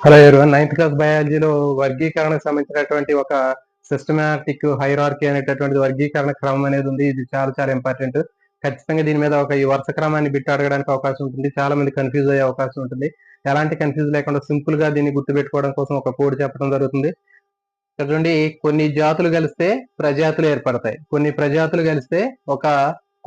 Hello everyone, ninth class బయాలజీలో వర్గీకరణకు సంబంధించినటువంటి ఒక సిస్టమాటిక్ హైరార్కీ అనేటటువంటి వర్గీకరణ క్రమం అనేది ఉంది. ఇది చాలా చాలా ఇంపార్టెంట్. ఖచ్చితంగా దీని మీద ఒక ఈ వరుస క్రమాన్ని బిట్ అడగడానికి అవకాశం ఉంటుంది. చాలా మంది కన్ఫ్యూజ్ అయ్యే అవకాశం ఉంటుంది. ఎలాంటి కన్ఫ్యూజ్ లేకుండా సింపుల్ గా దీన్ని గుర్తుపెట్టుకోవడం కోసం ఒక కోడ్ చెప్పడం జరుగుతుంది. చూడండి, కొన్ని జాతులు కలిస్తే ప్రజాతులు ఏర్పడతాయి, కొన్ని ప్రజాతులు కలిస్తే ఒక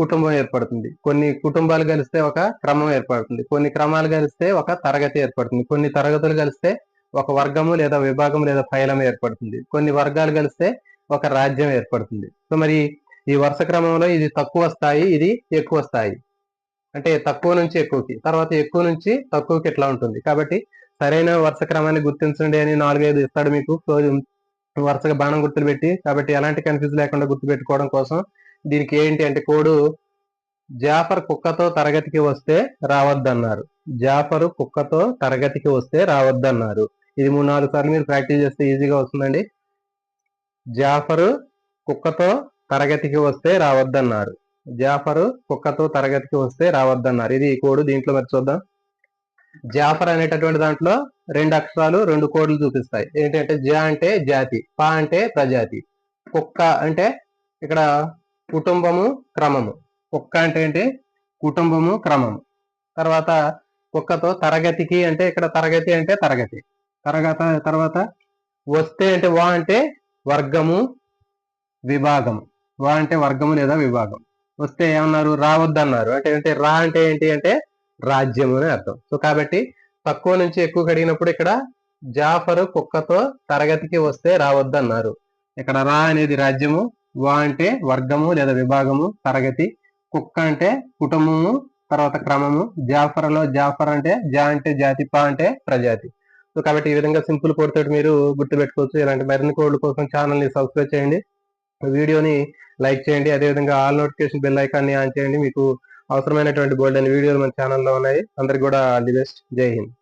కుటుంబం ఏర్పడుతుంది, కొన్ని కుటుంబాలు కలిస్తే ఒక క్రమం ఏర్పడుతుంది, కొన్ని క్రమాలు కలిస్తే ఒక తరగతి ఏర్పడుతుంది, కొన్ని తరగతులు కలిస్తే ఒక వర్గము లేదా విభాగం లేదా ఫైలం ఏర్పడుతుంది, కొన్ని వర్గాలు కలిస్తే ఒక రాజ్యం ఏర్పడుతుంది. సో మరి ఈ వరుస క్రమంలో ఇది తక్కువ స్థాయి, ఇది ఎక్కువ స్థాయి. అంటే తక్కువ నుంచి ఎక్కువకి, తర్వాత ఎక్కువ నుంచి తక్కువకి ఎట్లా ఉంటుంది. కాబట్టి సరైన వరుస క్రమాన్ని గుర్తించండి అని 4-5 ఇస్తాడు మీకు వరుసగా బాణం గుర్తులు పెట్టి. కాబట్టి ఎలాంటి కన్ఫ్యూజ్ లేకుండా గుర్తు పెట్టుకోవడం కోసం దీనికి ఏంటి అంటే కోడు జాఫర్ కుక్కతో తరగతికి వస్తే రావద్దన్నారు. జాఫరు కుక్కతో తరగతికి వస్తే రావద్దన్నారు. ఇది 3-4 సార్లు మీరు ప్రాక్టీస్ చేస్తే ఈజీగా వస్తుందండి. జాఫరు కుక్కతో తరగతికి వస్తే రావద్దన్నారు. జాఫరు కుక్కతో తరగతికి వస్తే రావద్దన్నారు. ఇది ఈ కోడ్. దీంట్లో మరి చూద్దాం. జాఫర్ అనేటటువంటి దాంట్లో 2 అక్షరాలు 2 కోడ్లు చూపిస్తాయి. ఏంటంటే జా అంటే జాతి, పా అంటే ప్రజాతి, కుక్క అంటే ఇక్కడ కుటుంబము క్రమము. కుక్క అంటే ఏంటి? కుటుంబము క్రమము. తర్వాత కుక్కతో తరగతికి అంటే ఇక్కడ తరగతి అంటే తరగతి. తర్వాత వస్తే అంటే వా అంటే వర్గము విభాగం. వా అంటే వర్గము లేదా విభాగం. వస్తే ఏమన్నారు? రావద్దన్నారు. అంటే రా అంటే ఏంటి అంటే రాజ్యము అని అర్థం. సో కాబట్టి తక్కువ నుంచి ఎక్కువ అడిగినప్పుడు ఇక్కడ జాఫరు కుక్కతో తరగతికి వస్తే రావద్దన్నారు. ఇక్కడ రా అనేది రాజ్యము, వా అంటే వర్గము లేదా విభాగము, తరగతి, కుక్క అంటే కుటుంబము, తర్వాత క్రమము, జాఫర్ అంటే జా అంటే జాతి, పా అంటే ప్రజాతి. సో కాబట్టి ఈ విధంగా సింపుల్ కోడ్ తోటి మీరు గుర్తుపెట్టుకోవచ్చు. ఇలాంటి మరిన్ని కోడ్ల కోసం ఛానల్ ని సబ్స్క్రైబ్ చేయండి, వీడియోని లైక్ చేయండి, అదేవిధంగా ఆల్ నోటిఫికేషన్ బెల్ ఐకాన్ని ఆన్ చేయండి. మీకు అవసరమైనటువంటి బోల్డ్ అనే వీడియోలు మన ఛానల్లో ఉన్నాయి. అందరికి కూడా ఆల్ ది బెస్ట్. జై హింద్.